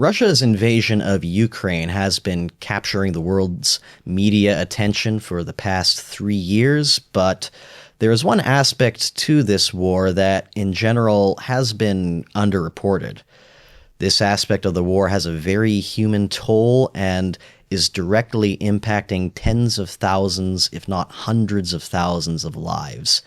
Russia's invasion of Ukraine has been capturing the world's media attention for the past 3 years, but there is one aspect to this war that, in general, has been underreported. This aspect of the war has a very human toll and is directly impacting tens of thousands, if not hundreds of thousands of lives.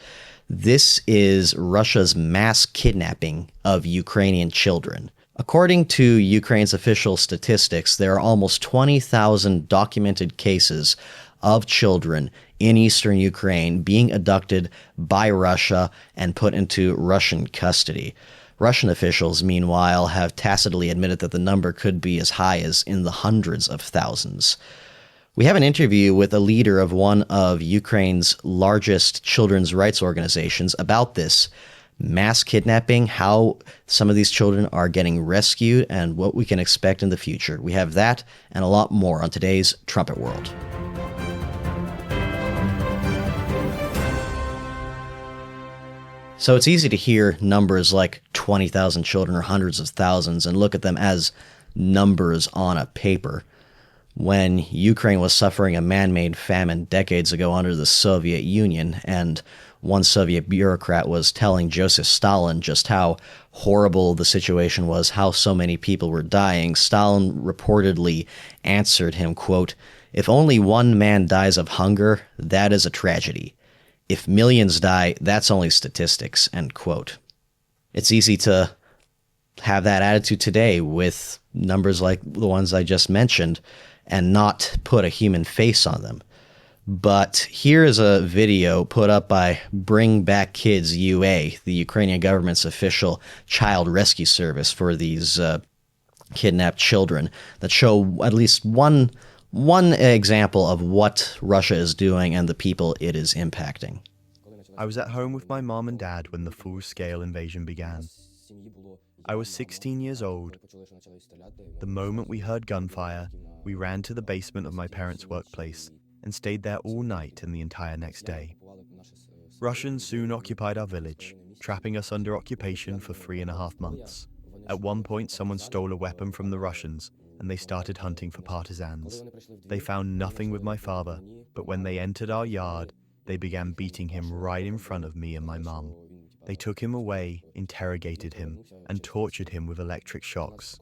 This is Russia's mass kidnapping of Ukrainian children. According to Ukraine's official statistics, there are almost 20,000 documented cases of children in eastern Ukraine being abducted by Russia and put into Russian custody. Russian officials, meanwhile, have tacitly admitted that the number could be as high as in the hundreds of thousands. We have an interview with a leader of one of Ukraine's largest children's rights organizations about this mass kidnapping, how some of these children are getting rescued, and what we can expect in the future. We have that and a lot more on today's Trumpet World. So it's easy to hear numbers like 20,000 children or hundreds of thousands and look at them as numbers on a paper. When Ukraine was suffering a man-made famine decades ago under the Soviet Union, and one Soviet bureaucrat was telling Joseph Stalin just how horrible the situation was, how so many people were dying, Stalin reportedly answered him, quote, "If only one man dies of hunger, that is a tragedy. If millions die, that's only statistics," end quote. It's easy to have that attitude today with numbers like the ones I just mentioned and not put a human face on them. But here is a video put up by Bring Back Kids UA, the Ukrainian government's official child rescue service for these kidnapped children, that show at least one example of what Russia is doing and the people it is impacting. I was at home with my mom and dad when the full-scale invasion began. I was 16 years old. The moment we heard gunfire, we ran to the basement of my parents' workplace and stayed there all night and the entire next day. Russians soon occupied our village, trapping us under occupation for 3.5 months. At one point, someone stole a weapon from the Russians, and they started hunting for partisans. They found nothing with my father, but when they entered our yard, they began beating him right in front of me and my mum. They took him away, interrogated him, and tortured him with electric shocks.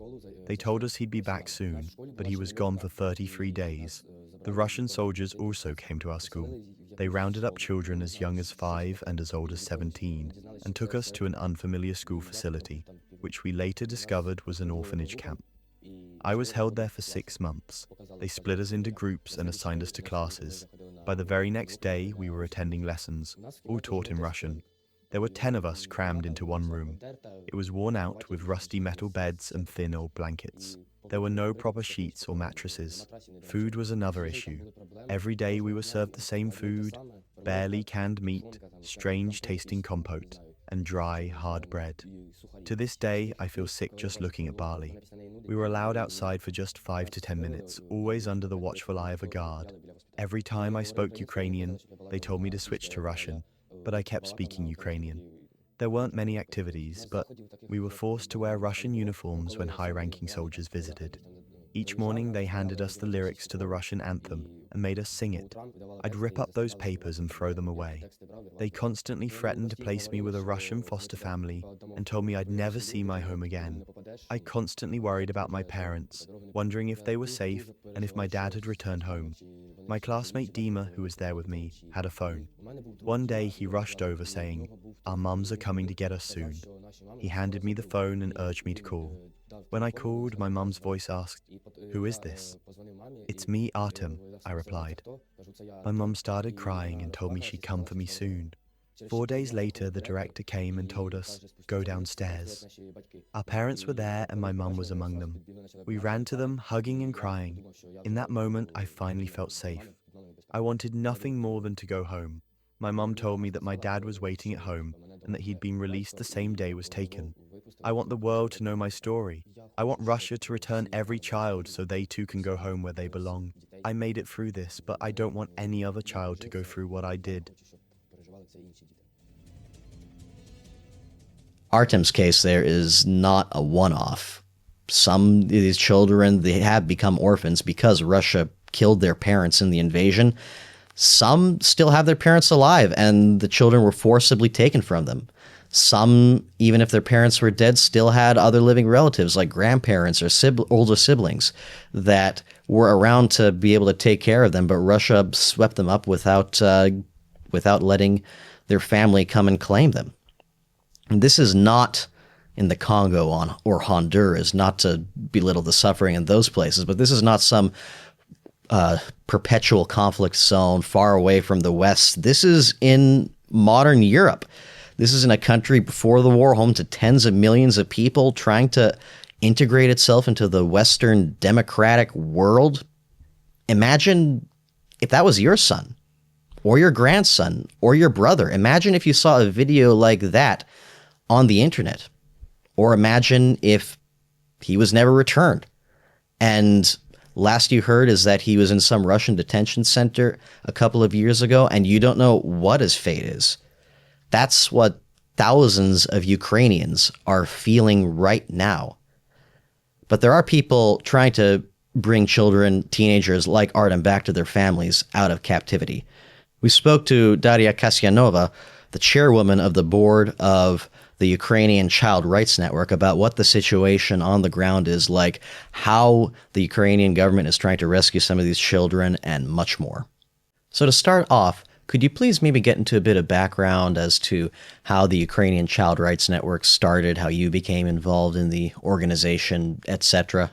They told us he'd be back soon, but he was gone for 33 days. The Russian soldiers also came to our school. They rounded up children as young as 5 and as old as 17, and took us to an unfamiliar school facility, which we later discovered was an orphanage camp. I was held there for 6 months. They split us into groups and assigned us to classes. By the very next day, we were attending lessons, all taught in Russian. There were 10 of us crammed into one room. It was worn out with rusty metal beds and thin old blankets. There were no proper sheets or mattresses. Food was another issue. Every day we were served the same food, barely canned meat, strange tasting compote, and dry, hard bread. To this day, I feel sick just looking at barley. We were allowed outside for just 5 to 10 minutes, always under the watchful eye of a guard. Every time I spoke Ukrainian, they told me to switch to Russian, but I kept speaking Ukrainian. There weren't many activities, but we were forced to wear Russian uniforms when high-ranking soldiers visited. Each morning they handed us the lyrics to the Russian anthem and made us sing it. I'd rip up those papers and throw them away. They constantly threatened to place me with a Russian foster family and told me I'd never see my home again. I constantly worried about my parents, wondering if they were safe and if my dad had returned home. My classmate Dima, who was there with me, had a phone. One day he rushed over saying, "Our mums are coming to get us soon." He handed me the phone and urged me to call. When I called, my mum's voice asked, "Who is this?" "It's me, Artem," I replied. My mum started crying and told me she'd come for me soon. 4 days later, the director came and told us, "Go downstairs." Our parents were there and my mum was among them. We ran to them, hugging and crying. In that moment, I finally felt safe. I wanted nothing more than to go home. My mum told me that my dad was waiting at home and that he'd been released the same day was taken. I want the world to know my story. I want Russia to return every child so they too can go home where they belong. I made it through this, but I don't want any other child to go through what I did. Artem's case there is not a one-off. some of these children, they have become orphans because Russia killed their parents in the invasion. Some still have their parents alive, and the children were forcibly taken from them. Some, even if their parents were dead, still had other living relatives like grandparents or older siblings that were around to be able to take care of them, but Russia swept them up without letting their family come and claim them. And this is not in the Congo or Honduras, not to belittle the suffering in those places, but this is not some perpetual conflict zone far away from the West. This is in modern Europe. This is in a country before the war, home to tens of millions of people trying to integrate itself into the Western democratic world. Imagine if that was your son or your grandson or your brother. Imagine if you saw a video like that on the internet. Or imagine if he was never returned. And last you heard is that he was in some Russian detention center a couple of years ago, and you don't know what his fate is. That's what thousands of Ukrainians are feeling right now. But there are people trying to bring children, teenagers like Artem, back to their families out of captivity. We spoke to Dariya Kasyanova, the chairwoman of the board of the Ukrainian Child Rights Network, about what the situation on the ground is like, how the Ukrainian government is trying to rescue some of these children, and much more. So to start off, could you please maybe get into a bit of background as to how the Ukrainian Child Rights Network started, how you became involved in the organization, etc.?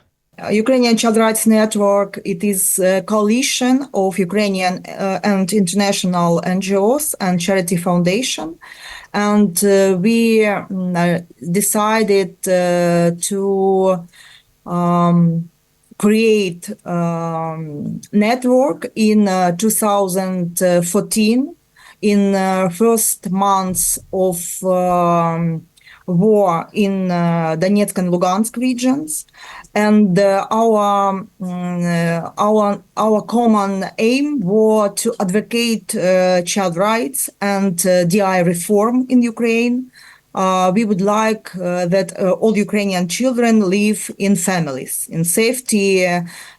Ukrainian Child Rights Network, it is a coalition of Ukrainian and international NGOs and charity foundation. And we decided to create network in 2014, in first months of war in Donetsk and Lugansk regions. And our common aim was to advocate child rights and DI reform in Ukraine. We would like that all Ukrainian children live in families, in safety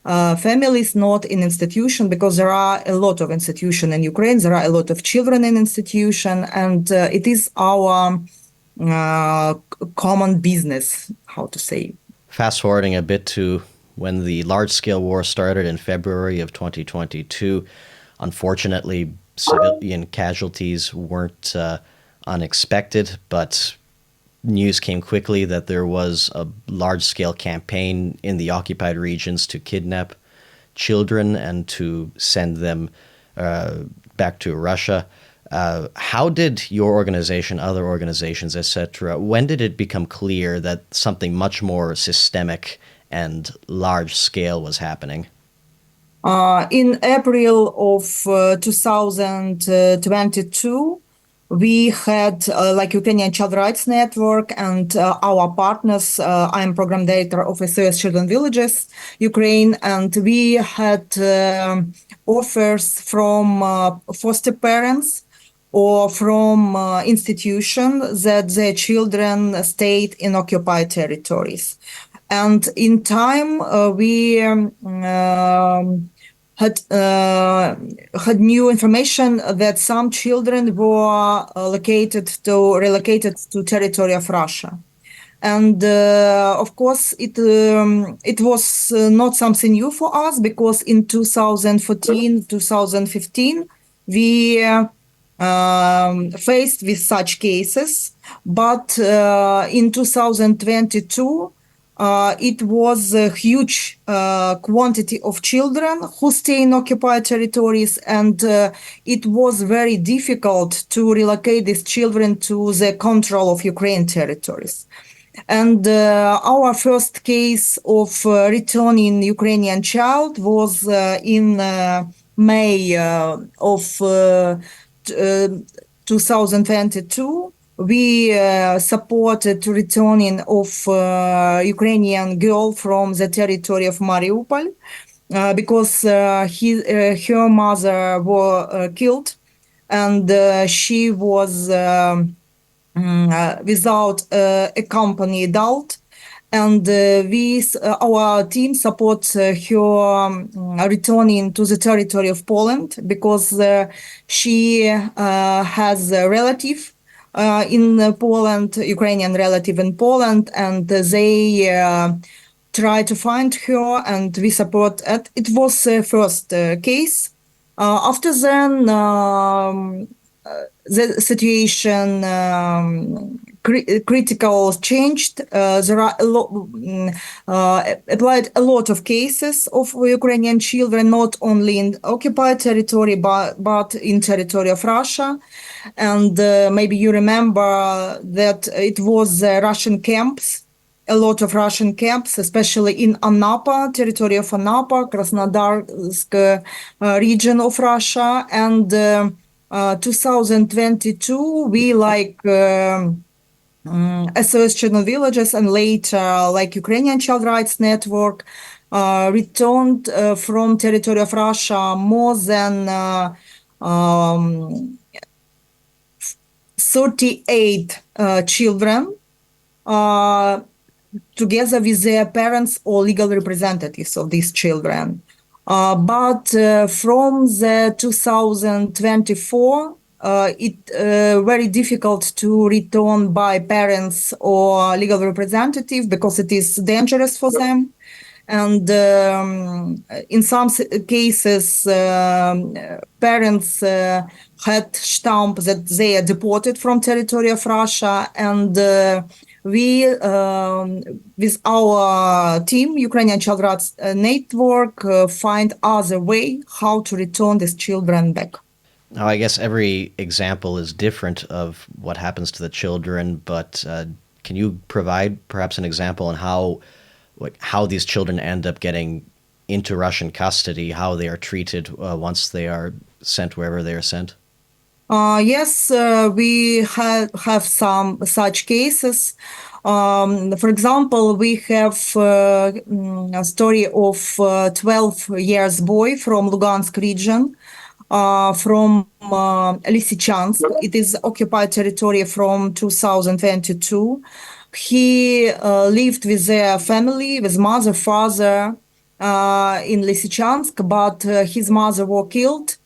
families, not in institution, because there are a lot of institutions in Ukraine. There are a lot of children in institution, and it is our common business, how to say. Fast forwarding a bit to when the large-scale war started in February of 2022, unfortunately, civilian casualties weren't unexpected, but news came quickly that there was a large-scale campaign in the occupied regions to kidnap children and to send them back to Russia. How did your organization, other organizations, etc., when did it become clear that something much more systemic and large-scale was happening? In April of 2022, we had Ukrainian Child Rights Network and our partners. I am program director of SOS Children Villages, Ukraine, and we had offers from foster parents or from institutions that their children stayed in occupied territories. And in time, we had new information that some children were relocated to territory of Russia. And of course, it was not something new for us, because in 2014, 2015, we faced with such cases. But in 2022, it was a huge quantity of children who stay in occupied territories, and it was very difficult to relocate these children to the control of Ukraine territories. And our first case of returning Ukrainian child was in May of 2022. We supported returning of Ukrainian girl from the territory of Mariupol because her mother was killed, and she was without a company adult. and our team supports her returning to the territory of Poland because she has a relative in Poland, Ukrainian relative in Poland, and they try to find her, and we support it. It was the first case. After then, the situation critical changed. There are applied a lot of cases of Ukrainian children, not only in occupied territory, but in territory of Russia. And maybe you remember that it was Russian camps, a lot of Russian camps, especially in Anapa, territory of Anapa, Krasnodarsk region of Russia. And 2022, we Association Villages and later Ukrainian Child Rights Network returned from territory of Russia more than 38 children together with their parents or legal representatives of these children. But from the 2024, it very difficult to return by parents or legal representative because it is dangerous for them. And in some cases, parents had stamp that they are deported from territory of Russia, and we, with our team, Ukrainian Child Rights Network, find other way how to return these children back. Now, I guess every example is different of what happens to the children, but can you provide perhaps an example on how these children end up getting into Russian custody, how they are treated once they are sent wherever they are sent? Yes, we have some such cases. For example, we have a story of 12 years boy from Lugansk region, from Lysychansk. It is occupied territory from 2022. He lived with their family, with mother, father, in Lysychansk, but his mother was killed.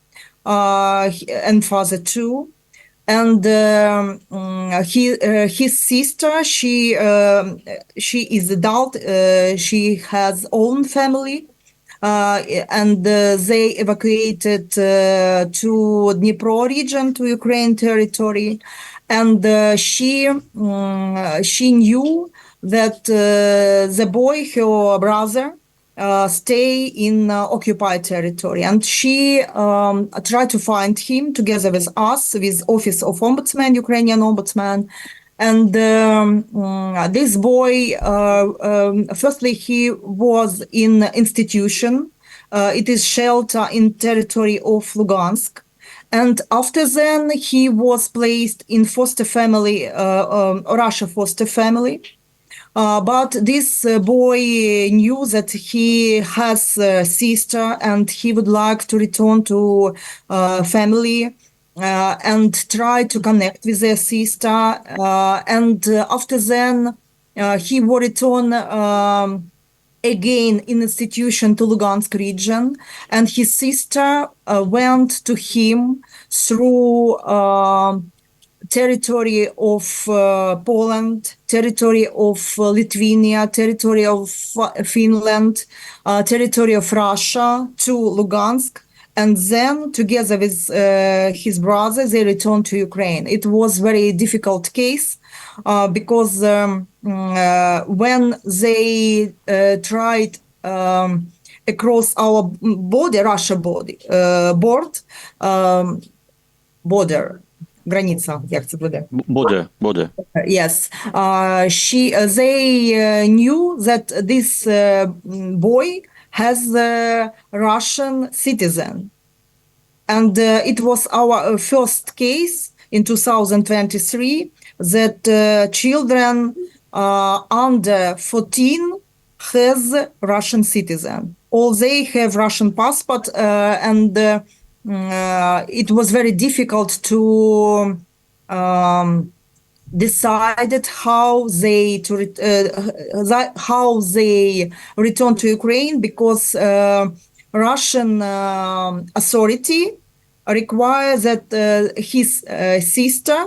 And father too, and his sister, she is adult, she has own family, and they evacuated to Dnipro region, to Ukraine territory, and she knew that the boy, her brother, stay in occupied territory, and she tried to find him together with us, with Office of Ombudsman, Ukrainian Ombudsman. And this boy, firstly, he was in institution. It is shelter in territory of Lugansk. And after then, he was placed in foster family, Russia foster family. But this boy knew that he has a sister and he would like to return to family and try to connect with their sister. And after then, he will return again in institution to Lugansk region. And his sister went to him through territory of Poland, territory of Lithuania, territory of Finland, territory of Russia to Lugansk. And then together with his brother, they returned to Ukraine. It was very difficult case because when they tried across our border, Russia border, граница, як це буде? Border. Yes. They knew that this boy has a Russian citizen. And it was our first case in 2023 that children under 14 has Russian citizen. All they have Russian passport, and it was very difficult to decided how they return to Ukraine, because Russian authority require that his sister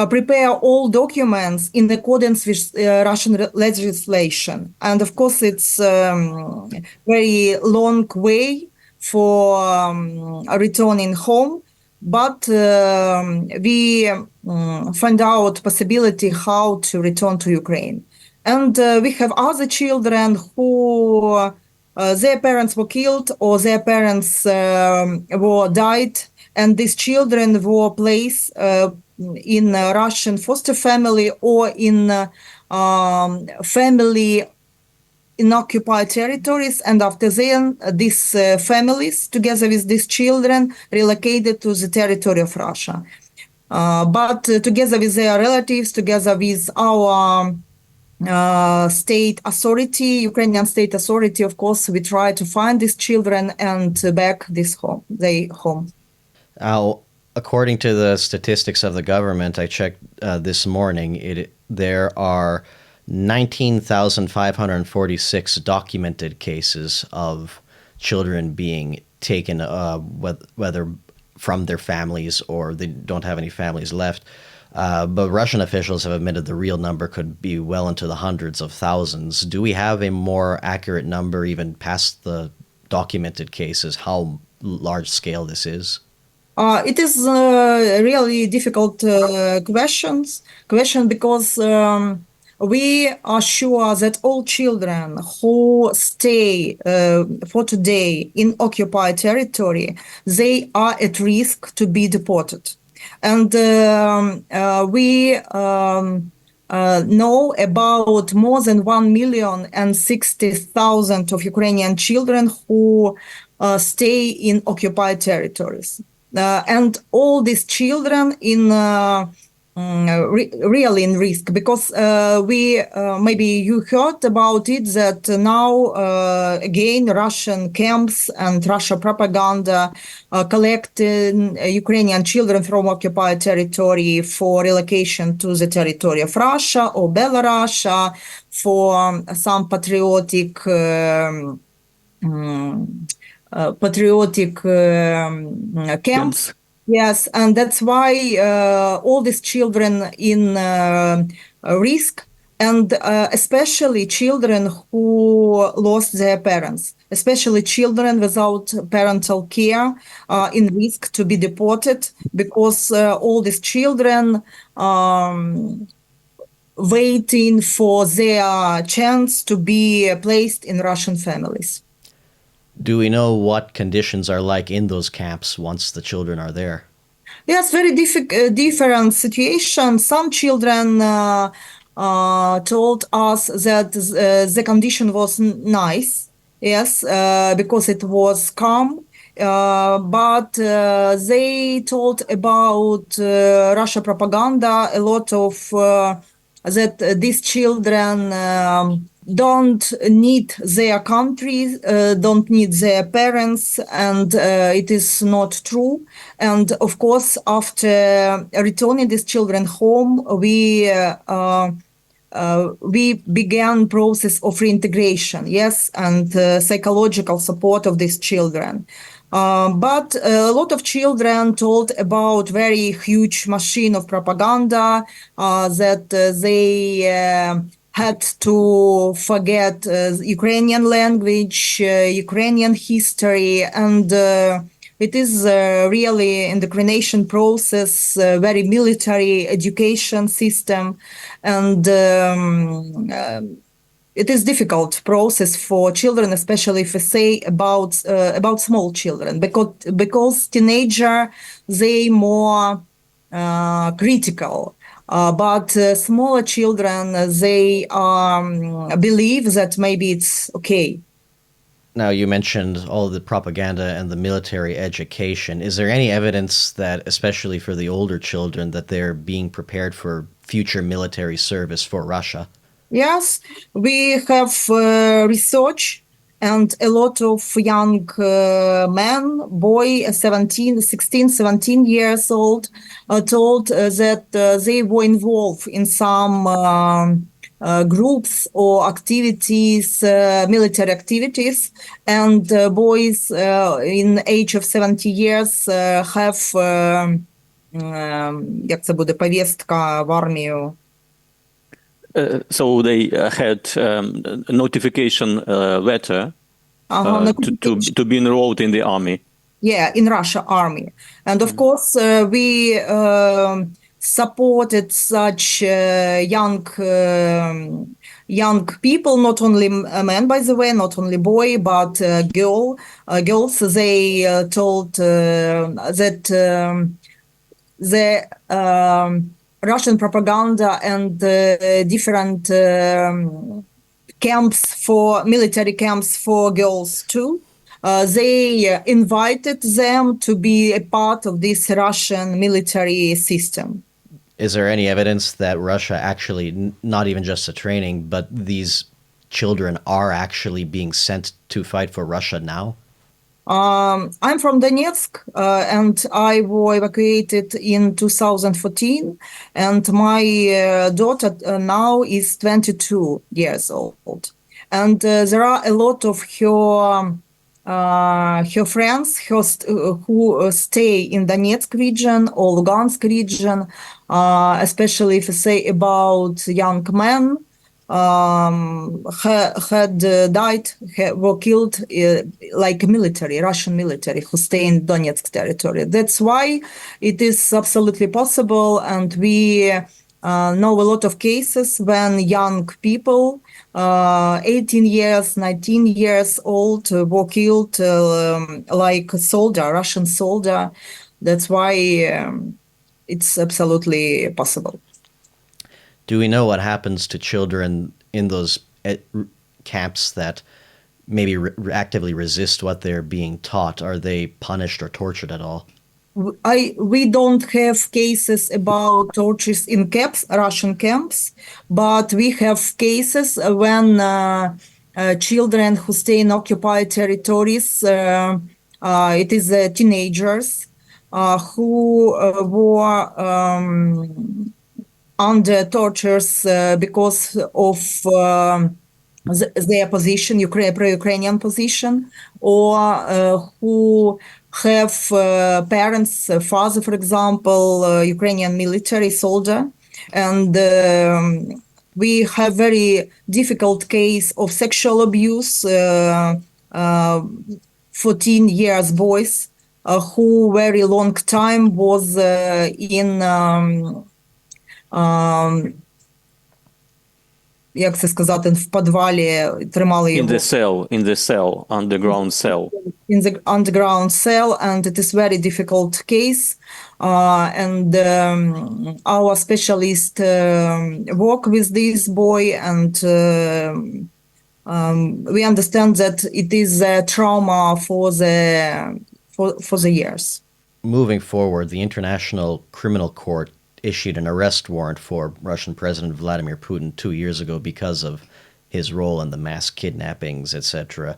prepare all documents in accordance with Russian legislation. And of course, it's very long way for returning home. But we find out possibility how to return to Ukraine. And we have other children who their parents were killed or their parents were died, and these children were placed in a Russian foster family or in family in occupied territories, and after then these families together with these children relocated to the territory of Russia. But together with their relatives, together with our state authority, Ukrainian state authority, of course, we try to find these children and back their home. Now, according to the statistics of the government, I checked this morning, there are 19,546 documented cases of children being taken, whether from their families or they don't have any families left. But Russian officials have admitted the real number could be well into the hundreds of thousands. Do we have a more accurate number, even past the documented cases, how large scale this is? It is really difficult question because we are sure that all children who stay for today in occupied territory, they are at risk to be deported. And we know about more than 1,060,000 of Ukrainian children who stay in occupied territories. And all these children in really in risk, because we maybe you heard about it that now again Russian camps and Russia propaganda collecting Ukrainian children from occupied territory for relocation to the territory of Russia or Belarus for some patriotic camps. Yes, and that's why all these children in risk, and especially children who lost their parents, especially children without parental care, in risk to be deported, because all these children waiting for their chance to be placed in Russian families. Do we know what conditions are like in those camps once the children are there? Yes, very different situation. Some children told us that the condition was nice, yes, because it was calm. But they told about Russia propaganda a lot of that these children don't need their country, don't need their parents, and it is not true. And of course, after returning these children home, we began process of reintegration, yes, and psychological support of these children. But a lot of children told about very huge machine of propaganda that they had to forget Ukrainian language, Ukrainian history, and it is really indoctrination process, very military education system, and it is difficult process for children, especially if we say about small children, because teenager they more critical. But smaller children, they believe that maybe it's okay. Now, you mentioned all the propaganda and the military education. Is there any evidence that, especially for the older children, that they're being prepared for future military service for Russia? Yes, we have research and a lot of young men, 16, 17 years old, told that they were involved in some groups or activities, military activities, and boys in age of 70 years have, як це буде, повістка в армію. So they had a notification letter to be enrolled in the army. Yeah, in Russia army. And of course, we supported such young people, not only men, by the way, not only boy, but girls. They told that the Russian propaganda and different military camps for girls too. They invited them to be a part of this Russian military system. Is there any evidence that Russia actually, not even just the training, but these children are actually being sent to fight for Russia now? I'm from Donetsk, and I was evacuated in 2014, and my daughter now is 22 years old. And there are a lot of her friends who stay in Donetsk region or Lugansk region, especially if I say about young men, had died, were killed like Russian military who stay in Donetsk territory. That's why it is absolutely possible, and we know a lot of cases when young people, 18 years, 19 years old, were killed like a soldier, Russian soldier. That's why it's absolutely possible. Do we know what happens to children in those camps that maybe actively resist what they're being taught? Are they punished or tortured at all? We don't have cases about tortures in camps, Russian camps, but we have cases when children who stay in occupied territories, it is teenagers who were under tortures because of their position, pro-Ukrainian position, or who have parents, father, for example, Ukrainian military soldier. And we have very difficult case of sexual abuse, 14 years boys who very long time was in як це сказати, в підвалі тримали його. In the cell, underground cell. In the underground cell, and it is very difficult case. And our specialist work with this boy, and we understand that it is a trauma for the years. Moving forward, the International Criminal Court issued an arrest warrant for Russian President Vladimir Putin 2 years ago because of his role in the mass kidnappings, etc.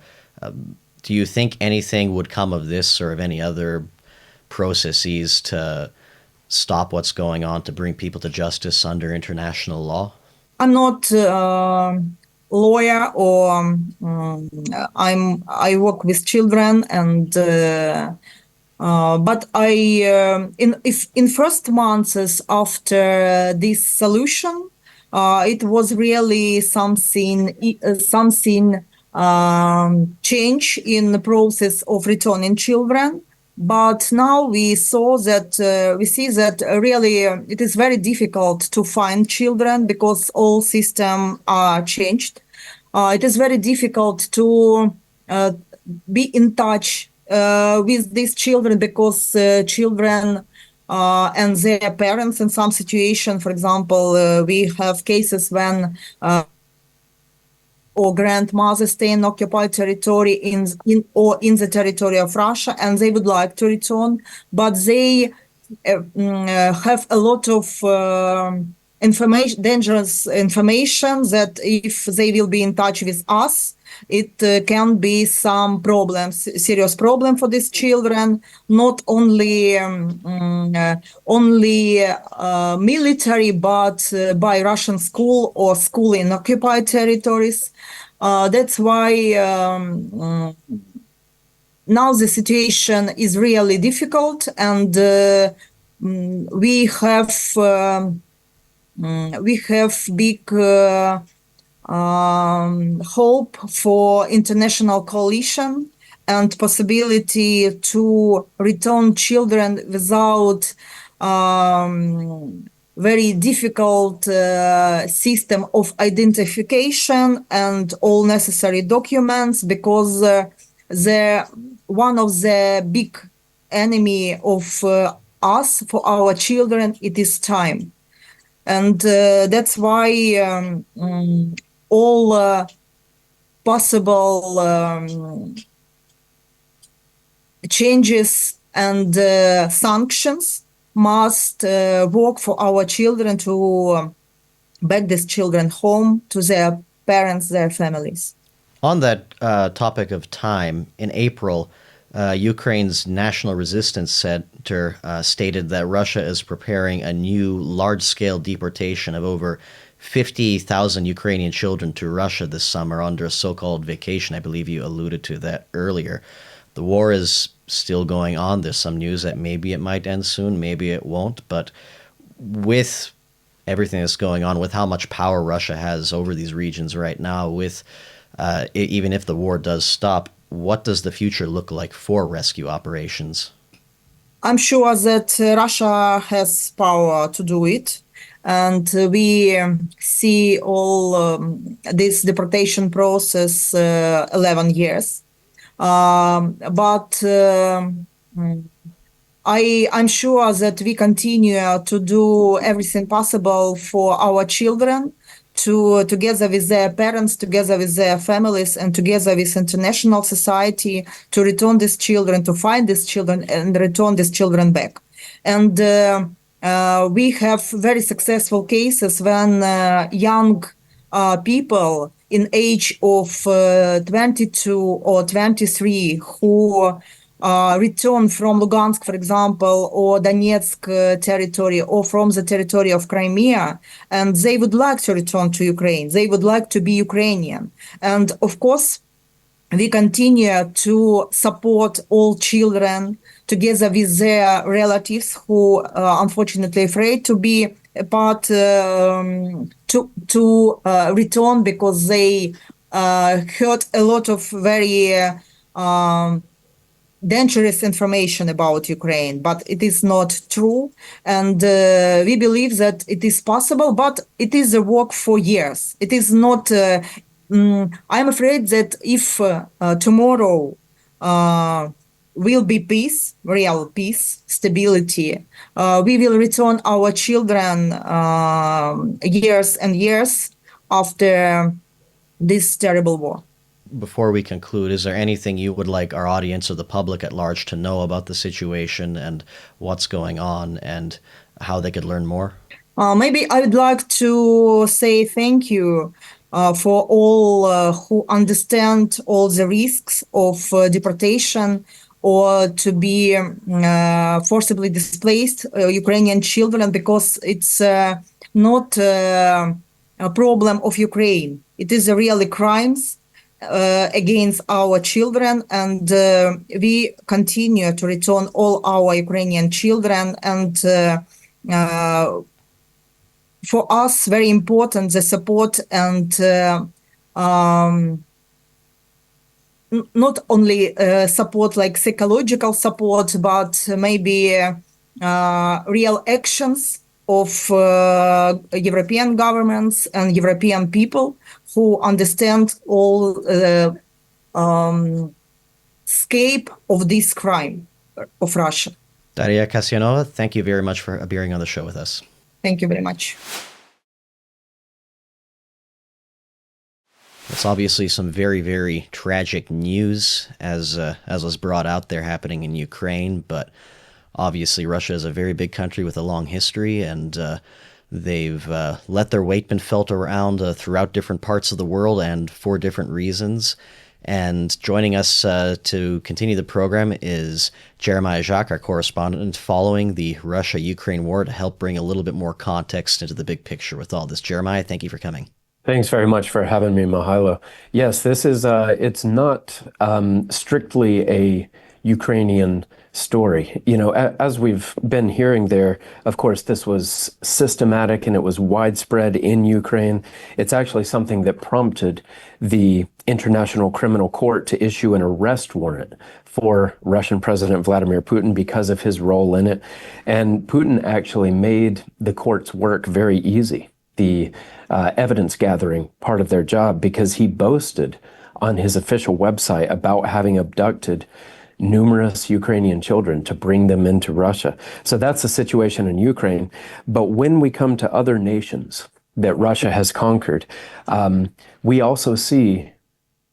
Do you think anything would come of this or of any other processes to stop what's going on, to bring people to justice under international law? I'm not a lawyer, or I work with children, and but in first months after this solution, it was really something change in the process of returning children. But now we see that really it is very difficult to find children because all systems are changed. It is very difficult to be in touch with these children because children and their parents in some situation, for example, we have cases when or grandmother stay in occupied territory in the territory of Russia, and they would like to return, but they have a lot of dangerous information that if they will be in touch with us, it can be some problems, serious problem for these children, not only military, but by Russian school or school in occupied territories. That's why now the situation is really difficult, and we have big hope for international coalition and possibility to return children without very difficult system of identification and all necessary documents, because one of the big enemy of us, for our children, it is time. And that's why all possible changes and sanctions must work for our children to back these children home to their parents, their families. On that topic of time, in April, Ukraine's National Resistance Center stated that Russia is preparing a new large-scale deportation of over 50,000 Ukrainian children to Russia this summer under a so-called vacation. I believe you alluded to that earlier. The war is still going on. There's some news that maybe it might end soon, maybe it won't. But with everything that's going on, with how much power Russia has over these regions right now, with even if the war does stop, what does the future look like for rescue operations? I'm sure that Russia has power to do it. And we see all this deportation process 11 years. But I'm sure that we continue to do everything possible for our children, to together with their parents, together with their families, and together with international society, to return these children, to find these children and return these children back. And we have very successful cases when young people in age of 22 or 23 who return from Lugansk, for example, or Donetsk territory, or from the territory of Crimea, and they would like to return to Ukraine. They would like to be Ukrainian. And of course, we continue to support all children together with their relatives who are unfortunately afraid to be a part to return, because they heard a lot of very dangerous information about Ukraine, but it is not true. And we believe that it is possible, but it is a work for years. It is not, I'm afraid that if tomorrow will be peace, real peace, stability, we will return our children years and years after this terrible war. Before we conclude, is there anything you would like our audience or the public at large to know about the situation and what's going on and how they could learn more? Maybe I would like to say thank you for all who understand all the risks of deportation or to be forcibly displaced Ukrainian children, because it's not a problem of Ukraine. It is really crimes against our children, and we continue to return all our Ukrainian children. And for us, very important the support, and not only support like psychological support, but maybe real actions of European governments and European people who understand all scape of this crime of Russia. Dariya Kasyanova, thank you very much for appearing on the show with us. Thank you very much. It's obviously some very, very tragic news, as was brought out there, happening in Ukraine, but obviously Russia is a very big country with a long history, and They've let their weight been felt around throughout different parts of the world and for different reasons. And joining us to continue the program is Jeremiah Jacques, our correspondent, following the Russia-Ukraine war to help bring a little bit more context into the big picture with all this. Jeremiah, thank you for coming. Thanks very much for having me, Mihailo. Yes, this is, it's not strictly a Ukrainian story. You know, as we've been hearing there, of course, this was systematic and it was widespread in Ukraine. It's actually something that prompted the International Criminal Court to issue an arrest warrant for Russian President Vladimir Putin because of his role in it. And Putin actually made the court's work very easy, the evidence gathering part of their job, because he boasted on his official website about having abducted numerous Ukrainian children to bring them into Russia. So that's the situation in Ukraine. But when we come to other nations that Russia has conquered, we also see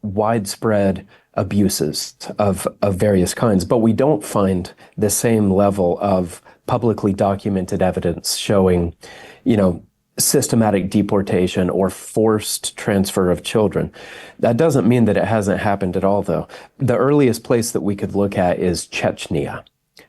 widespread abuses of various kinds, but we don't find the same level of publicly documented evidence showing, you know, systematic deportation or forced transfer of children. That doesn't mean that it hasn't happened at all, though. The earliest place that we could look at is Chechnya.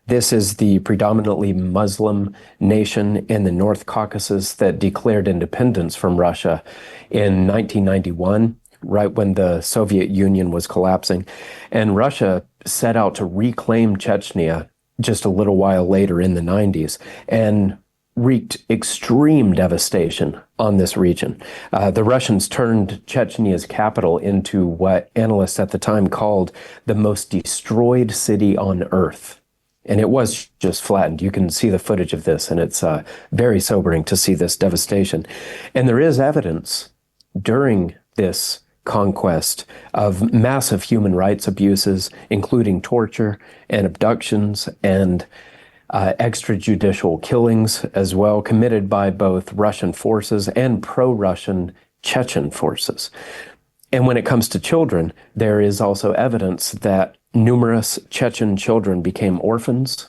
This is the predominantly Muslim nation in the North Caucasus that declared independence from Russia in 1991, right when the Soviet Union was collapsing. And Russia set out to reclaim Chechnya just a little while later in the 90s and wreaked extreme devastation on this region. The Russians turned Chechnya's capital into what analysts at the time called the most destroyed city on earth. And it was just flattened. You can see the footage of this, and it's very sobering to see this devastation. And there is evidence during this conquest of massive human rights abuses, including torture and abductions and extrajudicial killings as well, committed by both Russian forces and pro-Russian Chechen forces. And when it comes to children, there is also evidence that numerous Chechen children became orphans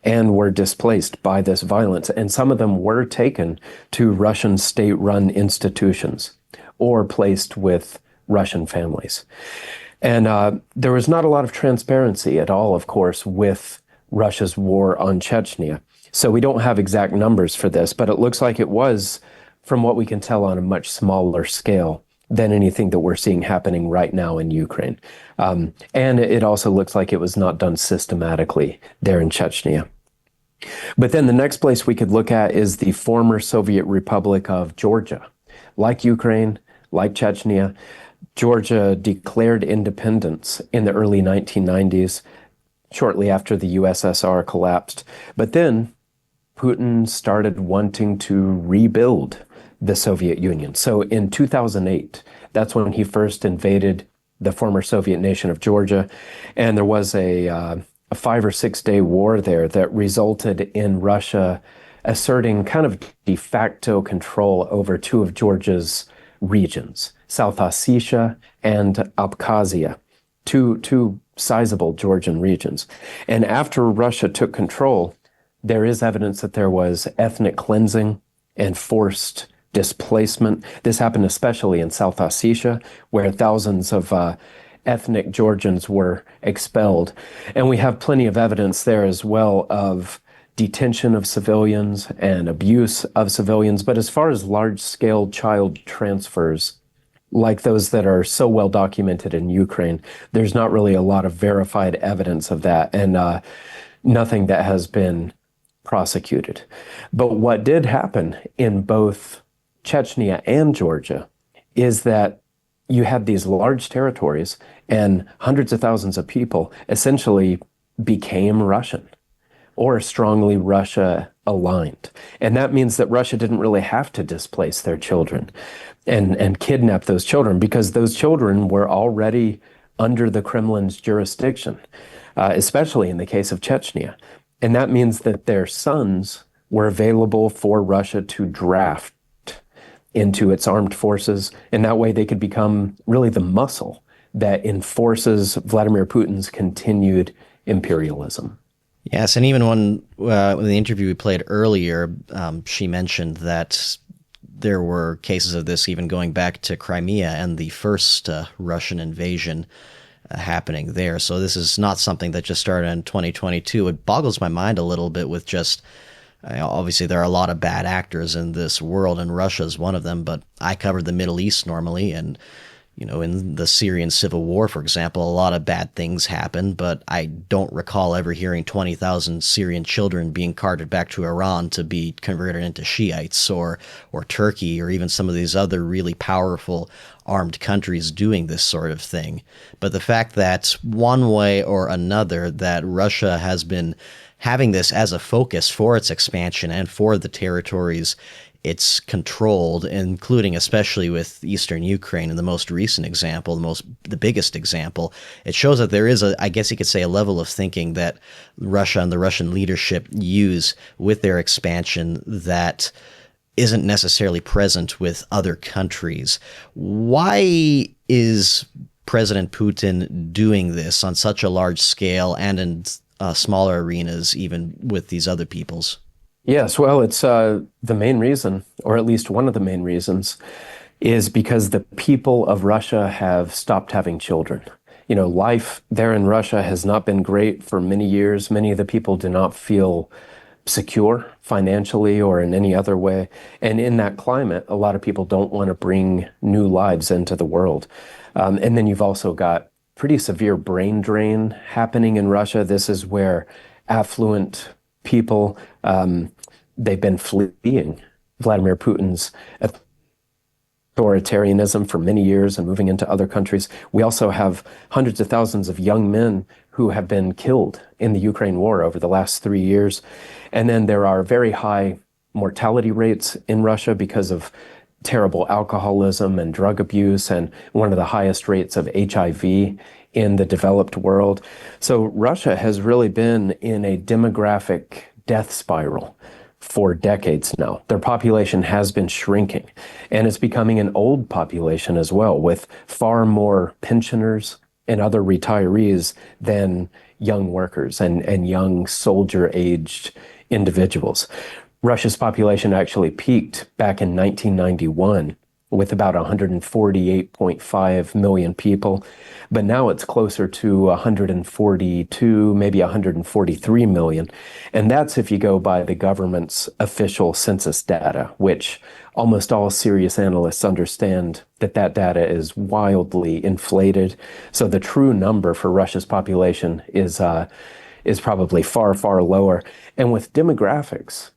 and were displaced by this violence. And some of them were taken to Russian state-run institutions or placed with Russian families. And there was not a lot of transparency at all, of course, with Russia's war on Chechnya. So we don't have exact numbers for this, but it looks like it was, from what we can tell, on a much smaller scale than anything that we're seeing happening right now in Ukraine. And it also looks like it was not done systematically there in Chechnya. But then the next place we could look at is the former Soviet Republic of Georgia. Like Ukraine, like Chechnya, Georgia declared independence in the early 1990s, shortly after the USSR collapsed. But then Putin started wanting to rebuild the Soviet Union. So in 2008, that's when he first invaded the former Soviet nation of Georgia. And there was a 5 or 6 day war there that resulted in Russia asserting kind of de facto control over two of Georgia's regions, South Ossetia and Abkhazia, two sizable Georgian regions. And after Russia took control, there is evidence that there was ethnic cleansing and forced displacement. This happened especially in South Ossetia, where thousands of ethnic Georgians were expelled. And we have plenty of evidence there as well of detention of civilians and abuse of civilians. But as far as large-scale child transfers, like those that are so well documented in Ukraine, there's not really a lot of verified evidence of that, and nothing that has been prosecuted. But what did happen in both Chechnya and Georgia is that you had these large territories and hundreds of thousands of people essentially became Russian or strongly Russia aligned. And that means that Russia didn't really have to displace their children and kidnap those children, because those children were already under the Kremlin's jurisdiction, especially in the case of Chechnya. And that means that their sons were available for Russia to draft into its armed forces, and that way they could become really the muscle that enforces Vladimir Putin's continued imperialism. Yes, and even when in the interview we played earlier, she mentioned that there were cases of this even going back to Crimea and the first Russian invasion happening there. So this is not something that just started in 2022. It boggles my mind a little bit with just obviously there are a lot of bad actors in this world, and Russia is one of them. But I covered the Middle East normally, and in the Syrian civil war, for example, a lot of bad things happened, but I don't recall ever hearing 20,000 Syrian children being carted back to Iran to be converted into Shiites, or Turkey, or even some of these other really powerful armed countries doing this sort of thing. But the fact that one way or another that Russia has been having this as a focus for its expansion and for the territories it's controlled, including especially with eastern Ukraine in the most recent example, the biggest example, it shows that there is I guess you could say, a level of thinking that Russia and the Russian leadership use with their expansion that isn't necessarily present with other countries. Why is President Putin doing this on such a large scale and in smaller arenas, even with these other peoples? Yes, well, it's the main reason, or at least one of the main reasons, is because the people of Russia have stopped having children. Life there in Russia has not been great for many years. Many of the people do not feel secure financially or in any other way. And in that climate, a lot of people don't want to bring new lives into the world. And then you've also got pretty severe brain drain happening in Russia. This is where affluent people, they've been fleeing Vladimir Putin's authoritarianism for many years and moving into other countries. We also have hundreds of thousands of young men who have been killed in the Ukraine war over the last 3 years. And then there are very high mortality rates in Russia because of terrible alcoholism and drug abuse, and one of the highest rates of HIV in the developed world. So Russia has really been in a demographic death spiral for decades now. Their population has been shrinking, and it's becoming an old population as well, with far more pensioners and other retirees than young workers and young soldier-aged individuals. Russia's population actually peaked back in 1991 with about 148.5 million people, but now it's closer to 142, maybe 143 million. And that's if you go by the government's official census data, which almost all serious analysts understand that data is wildly inflated. So the true number for Russia's population is probably far, far lower. And with demographics,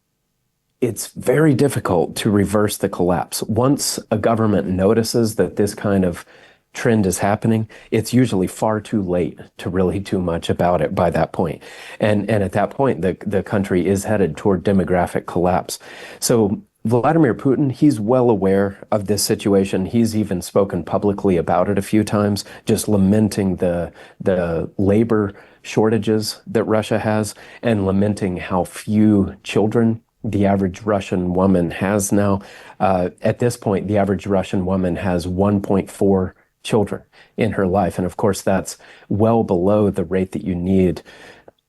it's very difficult to reverse the collapse. Once a government notices that this kind of trend is happening, it's usually far too late to really do much about it by that point. And at that point, the country is headed toward demographic collapse. So Vladimir Putin, he's well aware of this situation. He's even spoken publicly about it a few times, just lamenting the labor shortages that Russia has and lamenting how few children the average Russian woman has now. At this point, the average Russian woman has 1.4 children in her life. And of course, that's well below the rate that you need,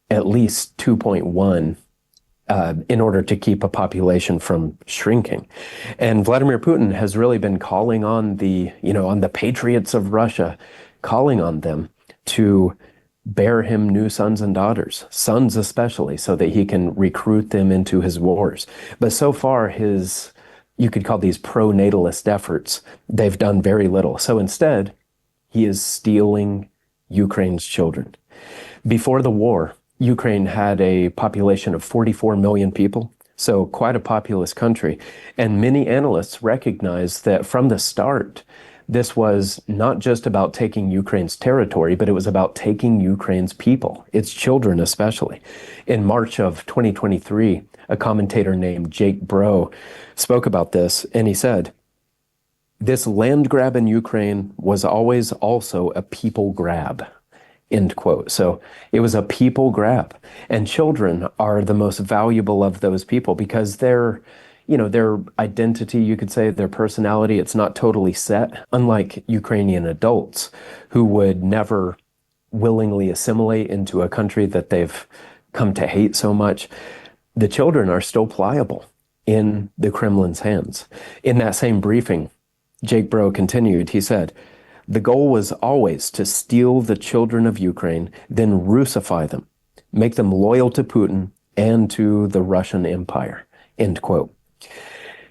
at least 2.1 in order to keep a population from shrinking. And Vladimir Putin has really been calling on on the patriots of Russia, calling on them to bear him new sons and daughters, sons especially, so that he can recruit them into his wars. But so far, you could call these pro-natalist efforts, they've done very little. So instead, he is stealing Ukraine's children. Before the war, Ukraine had a population of 44 million people, so quite a populous country. And many analysts recognize that from the start, this was not just about taking Ukraine's territory, but it was about taking Ukraine's people, its children especially. In March of 2023, a commentator named Jacques spoke about this, and he said, "This land grab in Ukraine was always also a people grab." End quote. So it was a people grab. And children are the most valuable of those people because their identity, you could say, their personality, it's not totally set, unlike Ukrainian adults who would never willingly assimilate into a country that they've come to hate so much, the children are still pliable in the Kremlin's hands. In that same briefing, Jake Bro continued, he said, "The goal was always to steal the children of Ukraine, then Russify them, make them loyal to Putin and to the Russian Empire," end quote.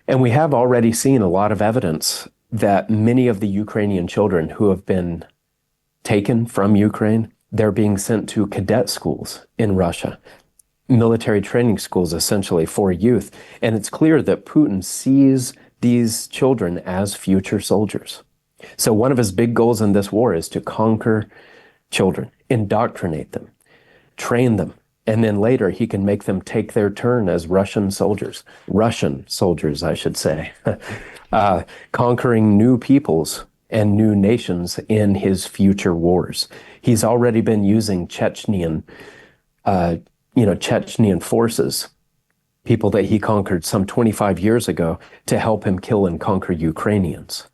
And we have already seen a lot of evidence that many of the Ukrainian children who have been taken from Ukraine, they're being sent to cadet schools in Russia, military training schools essentially for youth. And it's clear that Putin sees these children as future soldiers. So one of his big goals in this war is to conquer children, indoctrinate them, train them, and then later he can make them take their turn as Russian soldiers, I should say, conquering new peoples and new nations in his future wars. He's already been using Chechenian forces, people that he conquered some 25 years ago, to help him kill and conquer Ukrainians.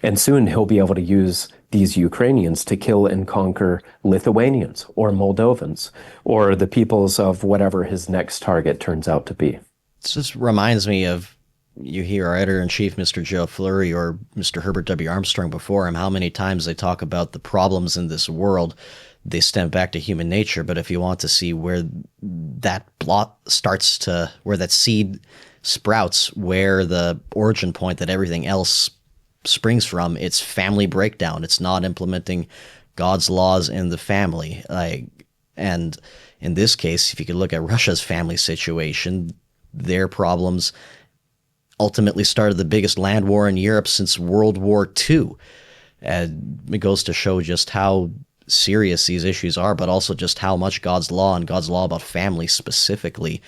And soon he'll be able to use these Ukrainians to kill and conquer Lithuanians or Moldovans or the peoples of whatever his next target turns out to be. This just reminds me of, you hear our editor-in-chief, Mr. Joe Fleury, or Mr. Herbert W. Armstrong before him, how many times they talk about the problems in this world. They stem back to human nature, but if you want to see where that where that seed sprouts, where the origin point that everything else springs from, it's family breakdown. It's not implementing God's laws in the family. And in this case, if you could look at Russia's family situation, their problems ultimately started the biggest land war in Europe since World War II. And it goes to show just how serious these issues are, but also just how much God's law and God's law about family specifically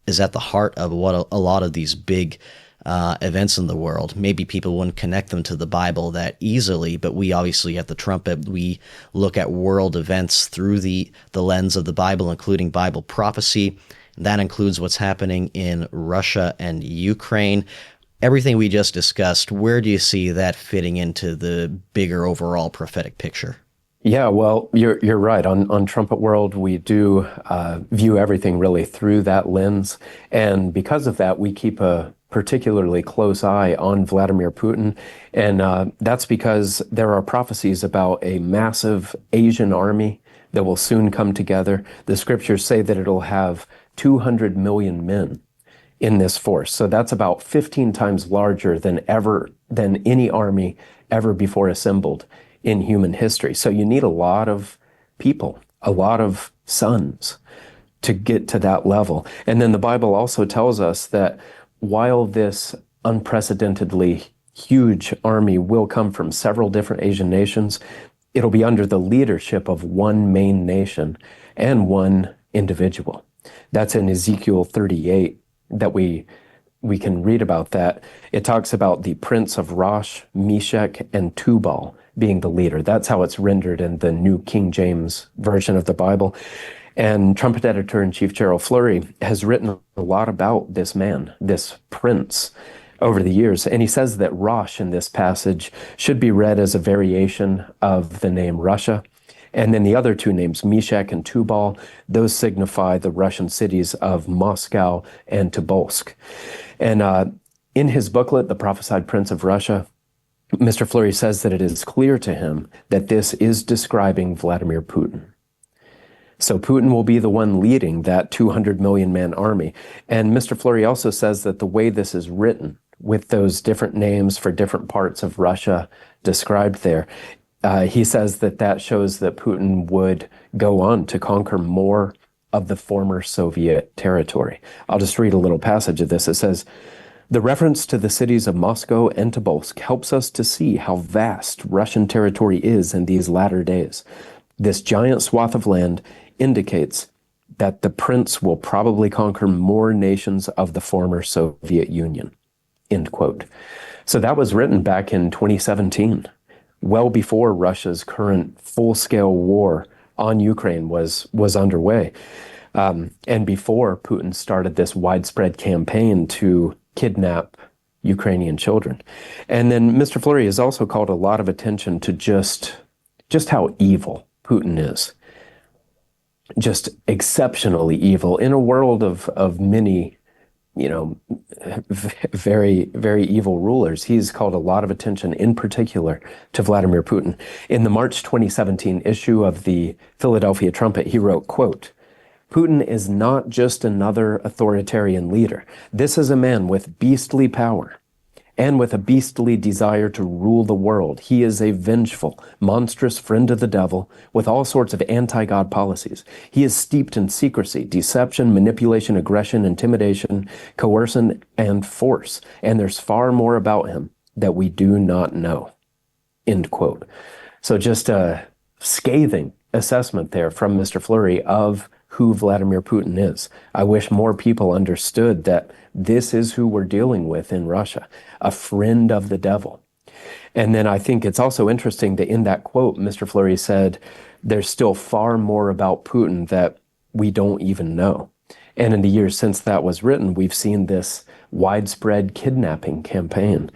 is at the heart of what a lot of these big events in the world. Maybe people wouldn't connect them to the Bible that easily, but we obviously at the Trumpet, we look at world events through the lens of the Bible, including Bible prophecy. That includes what's happening in Russia and Ukraine. Everything we just discussed, where do you see that fitting into the bigger overall prophetic picture? Yeah, well, you're right. On Trumpet World, we do view everything really through that lens. And because of that, we keep a particularly close eye on Vladimir Putin. And that's because there are prophecies about a massive Asian army that will soon come together. The scriptures say that it'll have 200 million men in this force. So that's about 15 times larger than any army ever before assembled in human history. So you need a lot of people, a lot of sons to get to that level. And then the Bible also tells us that while this unprecedentedly huge army will come from several different Asian nations, it'll be under the leadership of one main nation and one individual. That's in Ezekiel 38 that we can read about that. It talks about the prince of Rosh, Meshach, and Tubal being the leader. That's how it's rendered in the New King James Version of the Bible. And Trumpet Editor-in-Chief Gerald Fleury has written a lot about this man, this prince, over the years. And he says that Rosh in this passage should be read as a variation of the name Russia. And then the other two names, Meshach and Tubal, those signify the Russian cities of Moscow and Tobolsk. And in his booklet, The Prophesied Prince of Russia, Mr. Fleury says that it is clear to him that this is describing Vladimir Putin. So Putin will be the one leading that 200 million man army. And Mr. Fleury also says that the way this is written, with those different names for different parts of Russia described there, he says that that shows that Putin would go on to conquer more of the former Soviet territory. I'll just read a little passage of this. It says, "The reference to the cities of Moscow and Tobolsk helps us to see how vast Russian territory is in these latter days. This giant swath of land indicates that the prince will probably conquer more nations of the former Soviet Union," end quote. So that was written back in 2017, well before Russia's current full-scale war on Ukraine was underway, and before Putin started this widespread campaign to kidnap Ukrainian children. And then Mr. Fleury has also called a lot of attention to just how evil Putin is. just exceptionally evil in a world of many, very, very evil rulers. He's called a lot of attention, in particular, to Vladimir Putin. In the March 2017 issue of the Philadelphia Trumpet, he wrote, quote, "Putin is not just another authoritarian leader. This is a man with beastly power and with a beastly desire to rule the world. He is a vengeful, monstrous friend of the devil with all sorts of anti-God policies. He is steeped in secrecy, deception, manipulation, aggression, intimidation, coercion, and force. And there's far more about him that we do not know." End quote. So just a scathing assessment there from Mr. Fleury of who Vladimir Putin is. I wish more people understood that this is who we're dealing with in Russia, a friend of the devil. And then I think it's also interesting that in that quote, Mr. Fleury said, there's still far more about Putin that we don't even know. And in the years since that was written, we've seen this widespread kidnapping campaign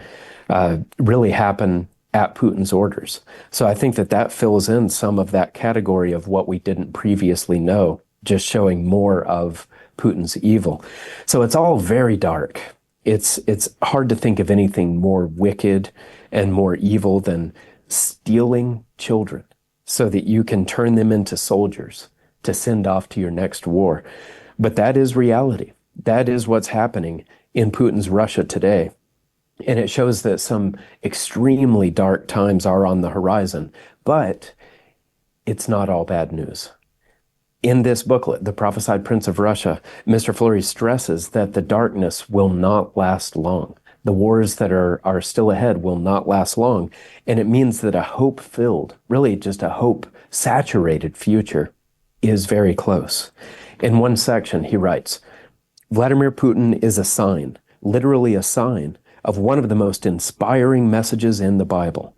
really happen at Putin's orders. So I think that fills in some of that category of what we didn't previously know, just showing more of Putin's evil. So it's all very dark. It's hard to think of anything more wicked and more evil than stealing children so that you can turn them into soldiers to send off to your next war. But that is reality. That is what's happening in Putin's Russia today. And it shows that some extremely dark times are on the horizon, but it's not all bad news. In this booklet, The Prophesied Prince of Russia, Mr. Fleury stresses that the darkness will not last long. The wars that are still ahead will not last long. And it means that a hope-filled, really just a hope-saturated future is very close. In one section, he writes, "Vladimir Putin is a sign, literally a sign, of one of the most inspiring messages in the Bible.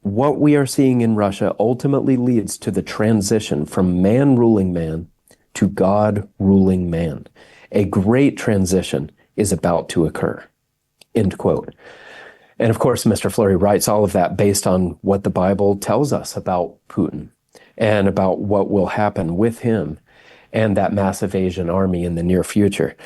What we are seeing in Russia ultimately leads to the transition from man ruling man to God ruling man. A great transition is about to occur." End quote. And of course, Mr. Fleury writes all of that based on what the Bible tells us about Putin and about what will happen with him and that massive Asian army in the near future.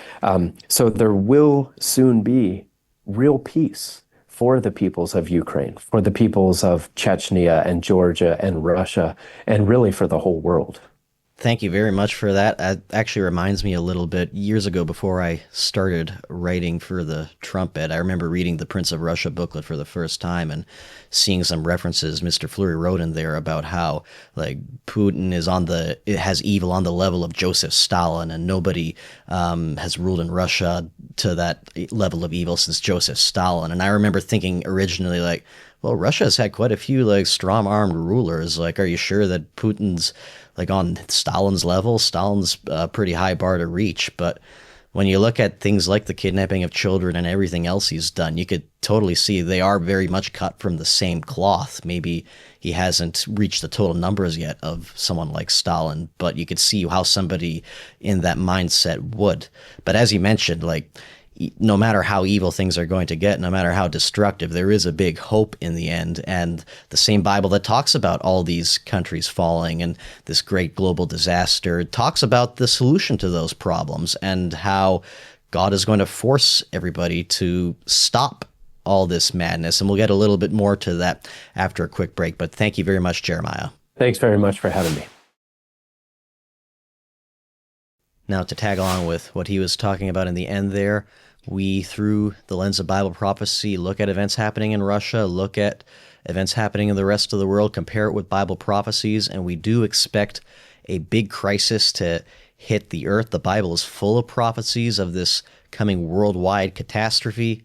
So there will soon be real peace for the peoples of Ukraine, for the peoples of Chechnya and Georgia and Russia, and really for the whole world. Thank you very much for that. It actually reminds me a little bit, years ago before I started writing for the Trumpet, I remember reading the Prince of Russia booklet for the first time and seeing some references Mr. Fleury wrote in there about how like Putin has evil on the level of Joseph Stalin, and nobody has ruled in Russia to that level of evil since Joseph Stalin. And I remember thinking originally like, well, Russia's had quite a few like strong-armed rulers. Like, are you sure that Putin's like on Stalin's level? Stalin's a pretty high bar to reach. But when you look at things like the kidnapping of children and everything else he's done, you could totally see they are very much cut from the same cloth. Maybe he hasn't reached the total numbers yet of someone like Stalin, but you could see how somebody in that mindset would. But as you mentioned, like, no matter how evil things are going to get, no matter how destructive, there is a big hope in the end. And the same Bible that talks about all these countries falling and this great global disaster talks about the solution to those problems and how God is going to force everybody to stop all this madness. And we'll get a little bit more to that after a quick break. But thank you very much, Jeremiah. Thanks very much for having me. Now, to tag along with what he was talking about in the end there, we, through the lens of Bible prophecy, look at events happening in Russia, look at events happening in the rest of the world, compare it with Bible prophecies, and we do expect a big crisis to hit the earth. The Bible is full of prophecies of this coming worldwide catastrophe.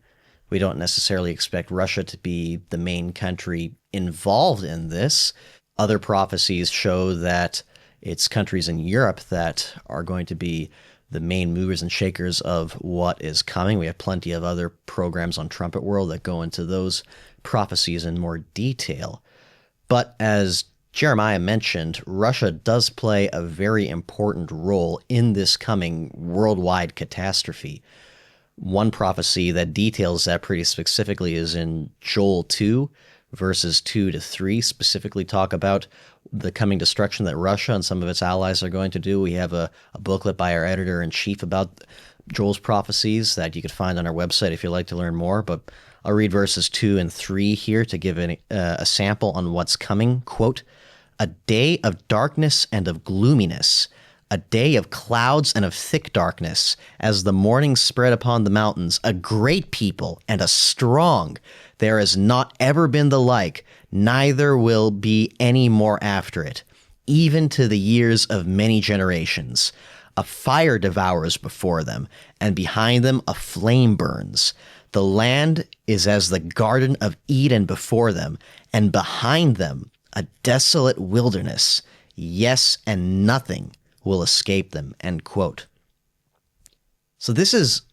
We don't necessarily expect Russia to be the main country involved in this. Other prophecies show that it's countries in Europe that are going to be the main movers and shakers of what is coming. We have plenty of other programs on Trumpet World that go into those prophecies in more detail. But as Jeremiah mentioned, Russia does play a very important role in this coming worldwide catastrophe. One prophecy that details that pretty specifically is in Joel 2, verses 2 to 3, specifically talk about the coming destruction that Russia and some of its allies are going to do. We have a booklet by our editor-in-chief about Joel's prophecies that you could find on our website if you'd like to learn more. But I'll read verses 2 and 3 here to give a sample on what's coming. Quote, "A day of darkness and of gloominess, a day of clouds and of thick darkness, as the morning spread upon the mountains, a great people and a strong. There has not ever been the like, neither will be any more after it, even to the years of many generations. A fire devours before them, and behind them a flame burns. The land is as the Garden of Eden before them, and behind them a desolate wilderness. Yes, and nothing will escape them." End quote. So this is,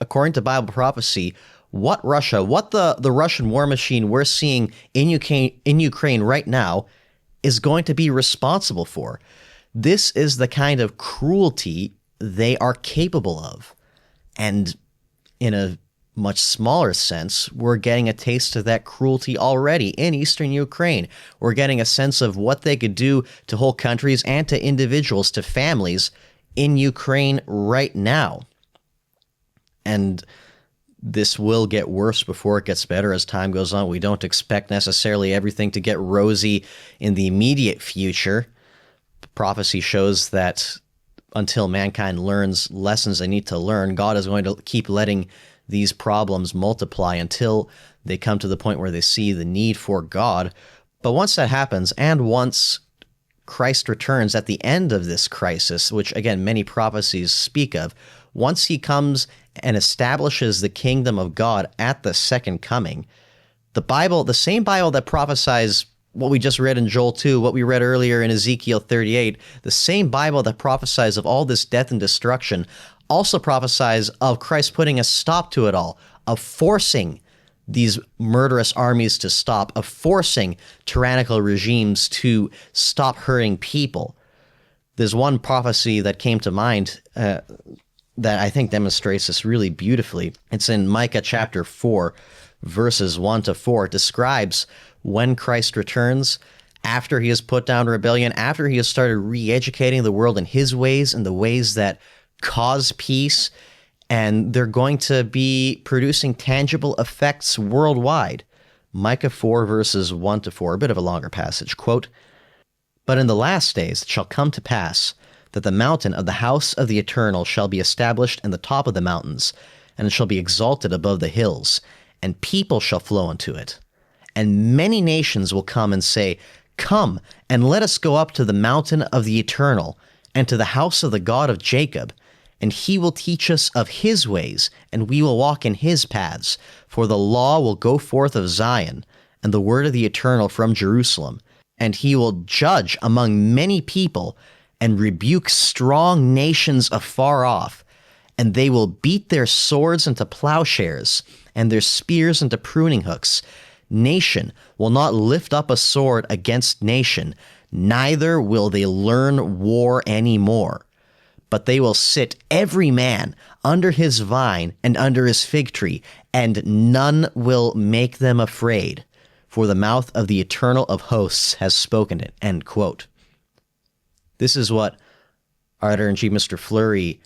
according to Bible prophecy, what the Russian war machine we're seeing in Ukraine right now is going to be responsible for. This is the kind of cruelty they are capable of. And in a much smaller sense, we're getting a taste of that cruelty already in eastern Ukraine. We're getting a sense of what they could do to whole countries and to individuals, to families in Ukraine right now. And this will get worse before it gets better as time goes on. We don't expect necessarily everything to get rosy in the immediate future. Prophecy shows that until mankind learns lessons they need to learn, God is going to keep letting these problems multiply until they come to the point where they see the need for God. But once that happens, and once Christ returns at the end of this crisis, which again many prophecies speak of, once he comes and establishes the kingdom of God at the second coming, the Bible, the same Bible that prophesies what we just read in Joel 2, what we read earlier in Ezekiel 38, the same Bible that prophesies of all this death and destruction also prophesies of Christ putting a stop to it all, of forcing these murderous armies to stop, of forcing tyrannical regimes to stop hurting people. There's one prophecy that came to mind that I think demonstrates this really beautifully. It's in Micah chapter 4, verses 1 to 4. It describes when Christ returns, after he has put down rebellion, after he has started re-educating the world in his ways and the ways that cause peace, and they're going to be producing tangible effects worldwide. Micah 4, verses 1 to 4, a bit of a longer passage. Quote, "But in the last days it shall come to pass that the mountain of the house of the Eternal shall be established in the top of the mountains, and it shall be exalted above the hills, and people shall flow into it. And many nations will come and say, Come, and let us go up to the mountain of the Eternal, and to the house of the God of Jacob, and he will teach us of his ways, and we will walk in his paths. For the law will go forth of Zion, and the word of the Eternal from Jerusalem. And he will judge among many people, and rebuke strong nations afar off. And they will beat their swords into plowshares, and their spears into pruning hooks. Nation will not lift up a sword against nation, neither will they learn war any more. But they will sit every man under his vine and under his fig tree, and none will make them afraid. For the mouth of the Eternal of hosts has spoken it." End quote. This is what our editor-in-chief, Mr. Fleury,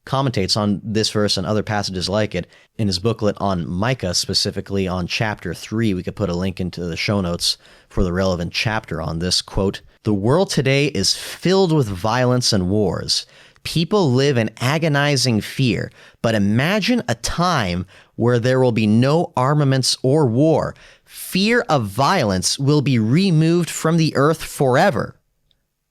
commentates on this verse and other passages like it in his booklet on Micah, specifically on chapter 3. We could put a link into the show notes for the relevant chapter on this. Quote, "The world today is filled with violence and wars. People live in agonizing fear, but imagine a time where there will be no armaments or war. Fear of violence will be removed from the earth forever."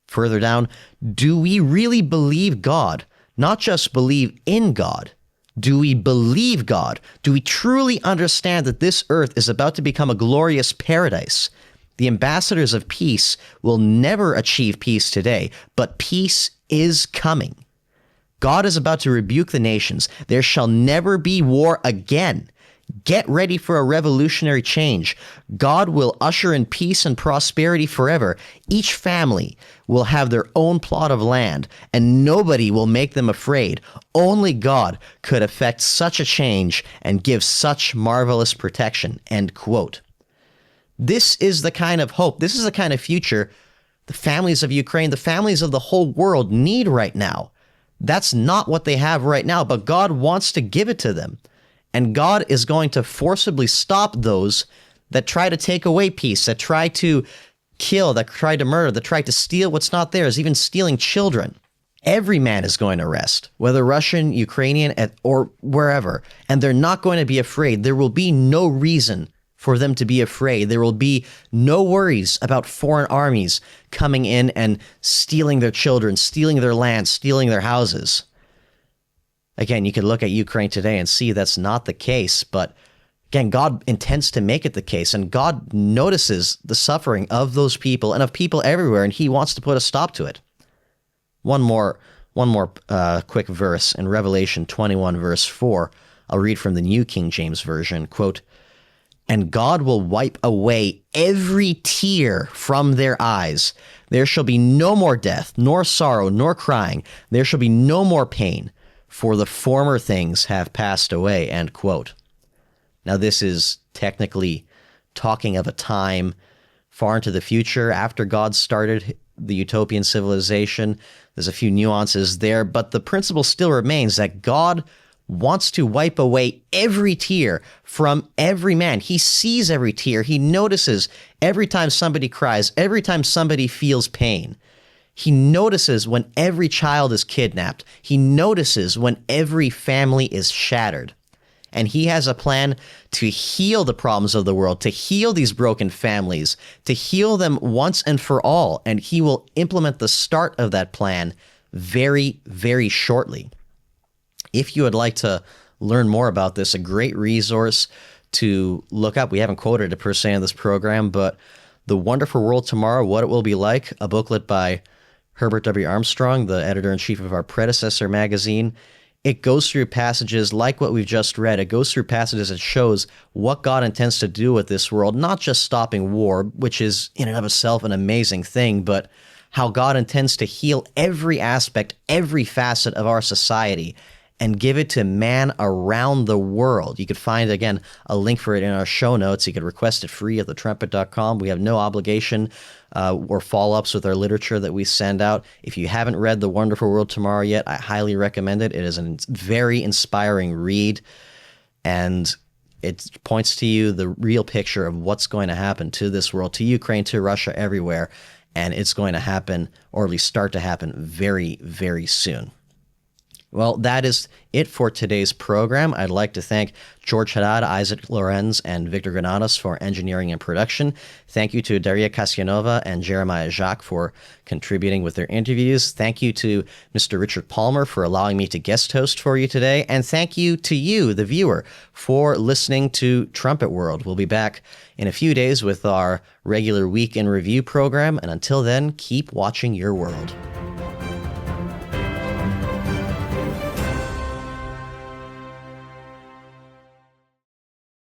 Further down, "Do we really believe God? Not just believe in God. Do we believe God? Do we truly understand that this earth is about to become a glorious paradise? The ambassadors of peace will never achieve peace today, but peace is coming. God is about to rebuke the nations. There shall never be war again. Get ready for a revolutionary change. God will usher in peace and prosperity forever. Each family will have their own plot of land, and nobody will make them afraid. Only God could effect such a change and give such marvelous protection." End quote. This is the kind of hope, this is the kind of future the families of Ukraine, the families of the whole world need right now. That's not what they have right now, but God wants to give it to them. And God is going to forcibly stop those that try to take away peace, that try to kill, that try to murder, that try to steal what's not theirs, even stealing children. Every man is going to rest, whether Russian, Ukrainian, or wherever. And they're not going to be afraid. There will be no reason for them to be afraid. There will be no worries about foreign armies coming in and stealing their children, stealing their land, stealing their houses. Again, you can look at Ukraine today and see that's not the case, but again, God intends to make it the case, and God notices the suffering of those people and of people everywhere, and he wants to put a stop to it. One more quick verse in Revelation 21, verse 4. I'll read from the New King James Version, quote, "And God will wipe away every tear from their eyes. There shall be no more death, nor sorrow, nor crying. There shall be no more pain, for the former things have passed away," end quote. Now, this is technically talking of a time far into the future after God started the utopian civilization. There's a few nuances there, but the principle still remains that God wants to wipe away every tear from every man. He sees every tear. He notices every time somebody cries, every time somebody feels pain. He notices when every child is kidnapped. He notices when every family is shattered. And he has a plan to heal the problems of the world, to heal these broken families, to heal them once and for all. And he will implement the start of that plan very, very shortly. If you would like to learn more about this, a great resource to look up, we haven't quoted it per se in this program, but The Wonderful World Tomorrow, What It Will Be Like, a booklet by Herbert W. Armstrong, the editor-in-chief of our predecessor magazine. It goes through passages like what we've just read. It goes through passages that shows what God intends to do with this world, not just stopping war, which is in and of itself an amazing thing, but how God intends to heal every aspect, every facet of our society and give it to man around the world. You could find, again, a link for it in our show notes. You could request it free at thetrumpet.com. We have no obligation or follow-ups with our literature that we send out. If you haven't read The Wonderful World Tomorrow yet, I highly recommend it. It is a very inspiring read, and it points to you the real picture of what's going to happen to this world, to Ukraine, to Russia, everywhere, and it's going to happen, or at least start to happen, very, very soon. Well, that is it for today's program. I'd like to thank George Haddad, Isaac Lorenz, and Victor Granados for engineering and production. Thank you to Dariya Kasyanova and Jeremiah Jacques for contributing with their interviews. Thank you to Mr. Richard Palmer for allowing me to guest host for you today. And thank you to you, the viewer, for listening to Trumpet World. We'll be back in a few days with our regular Week in Review program. And until then, keep watching your world.